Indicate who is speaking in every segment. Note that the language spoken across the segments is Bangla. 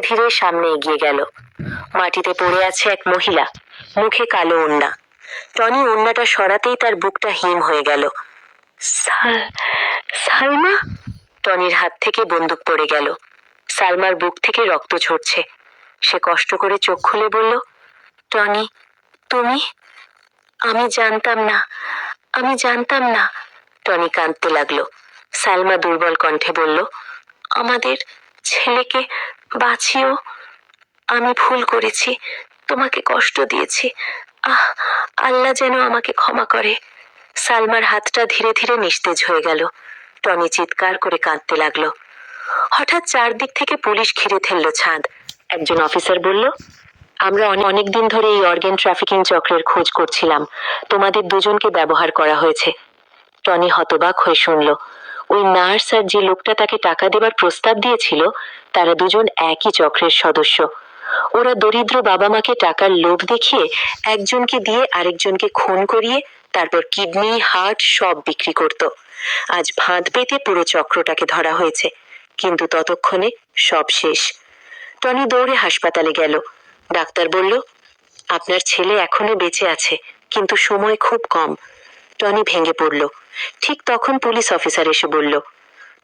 Speaker 1: ধীরে সামনে এগিয়ে গেল। মাটিতে পড়ে আছে এক মহিলা, মুখে কালো ওড়না। টনি ওড়নাটা সরাতেই তার বুকটা হিম হয়ে গেল। সালমা! টনির হাত থেকে বন্দুক পড়ে গেল। সালমার বুক থেকে রক্ত ঝরছে। সে কষ্ট করে চোখ খুলে বলল, টনি, তুমি? আমি জানতাম না। টনি কাঁদতে লাগলো। সালমা দুর্বল কণ্ঠে বলল, আমাদের ছেলেকে বাঁচিও। আমি ভুল করেছি, তোমাকে কষ্ট দিয়েছি। আল্লাহ যেন আমাকে ক্ষমা করে। সালমার হাতটা ধীরে ধীরে নিস্তেজ হয়ে গেল। টনি চিৎকার করে কাঁদতে লাগলো। হঠাৎ চারদিক থেকে পুলিশ ঘিরে ফেলল ছাদ। একজন অফিসার বলল, আমরা অনেক দিন ধরে এই অর্গান ট্রাফিকিং চক্রের খোঁজ করছিলাম। তোমাদের দুজনকে ব্যবহার করা হয়েছে। টনি হতবাক হয়ে শুনল, ওই নার্স আর যে লোকটা তাকে টাকা দেবার প্রস্তাব দিয়েছিল, তারা দুজন একই চক্রের সদস্য। ওরা দরিদ্র বাবা মাকে টাকার লোভ দেখিয়ে একজনকে দিয়ে আরেকজনকে খুন করিয়ে তারপর কিডনি, হার্ট সব বিক্রি করত। আজ ফাঁদ পেতে পুরো চক্রটাকে ধরা হয়েছে, কিন্তু ততক্ষণে সব শেষ। টনি দৌড়ে হাসপাতালে গেল। ডাক্তার বলল, আপনার ছেলে এখনো বেঁচে আছে, কিন্তু সময় খুব কম। টনি ভেঙে পড়ল। ঠিক তখন পুলিশ অফিসার এসে বলল,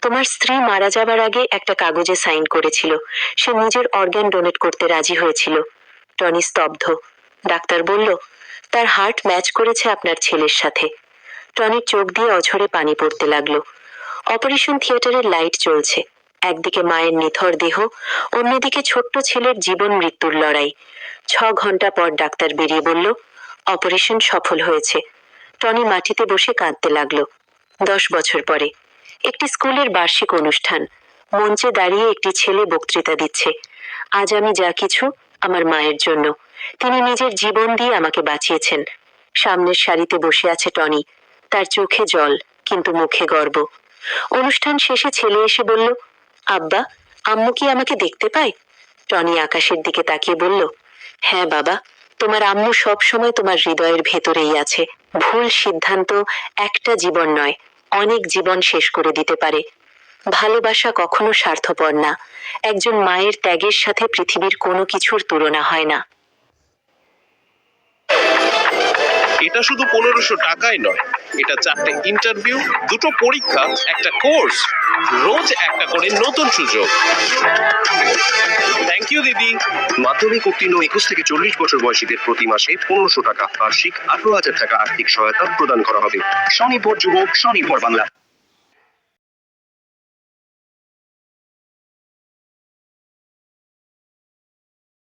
Speaker 1: তোমার স্ত্রী মারা যাবার আগে একটা কাগজে সাইন করেছিল। সে নিজের অর্গান ডোনেট করতে রাজি হয়েছিল। টনি স্তব্ধ। ডাক্তার বলল, তার হার্ট ম্যাচ করেছে আপনার ছেলের সাথে। টনির চোখ দিয়ে অঝরে পানি পড়তে লাগলো। অপারেশন থিয়েটারের লাইট জ্বলছে। একদিকে মায়ের নিথর দেহ, অন্যদিকে ছোট্ট ছেলের জীবন মৃত্যুর লড়াই। 6 ঘন্টা পর ডাক্তার বেরিয়ে বলল, অপারেশন সফল হয়েছে। টনি মাটিতে বসে কাঁদতে লাগলো। 10 বছর পরে একটি স্কুলের বার্ষিক অনুষ্ঠান। মঞ্চে দাঁড়িয়ে একটি ছেলে বক্তৃতা দিচ্ছে, আজ আমি যা কিছু আমার মায়ের জন্য। তিনি নিজের জীবন দিয়ে আমাকে বাঁচিয়েছেন। সামনের সারিতে বসে আছে টনি, তার চোখে জল, কিন্তু মুখে গর্ব। অনুষ্ঠান শেষে ছেলে এসে বলল, আব্বা, আম্মু কি আমাকে দেখতে পায়? টনি আকাশের দিকে তাকিয়ে বলল, হ্যাঁ বাবা, তোমার আম্মু সব সময় তোমার হৃদয়ের ভেতরেই আছে। ভুল সিদ্ধান্ত একটা জীবন নয়, অনেক জীবন শেষ করে দিতে পারে। ভালোবাসা কখনো স্বার্থপর না। একজন মায়ের ত্যাগের সাথে পৃথিবীর কোনো কিছুর তুলনা হয় না।
Speaker 2: এটা শুধু 1500 টাকায় নয়, এটা 4টে ইন্টারভিউ, 2টো পরীক্ষা, একটা কোর্স, রোজ একটা করে নতুন সুযোগ। থ্যাংক ইউ দিদি।
Speaker 3: মাধ্যমিক উত্তীর্ণ 21 থেকে 40 বছর বয়সীদের প্রতি মাসে 1500 টাকা, বার্ষিক 18,000 টাকা আর্থিক সহায়তা প্রদান করা হবে। স্বনির্ভর যুবক, স্বনির্ভর বাংলা।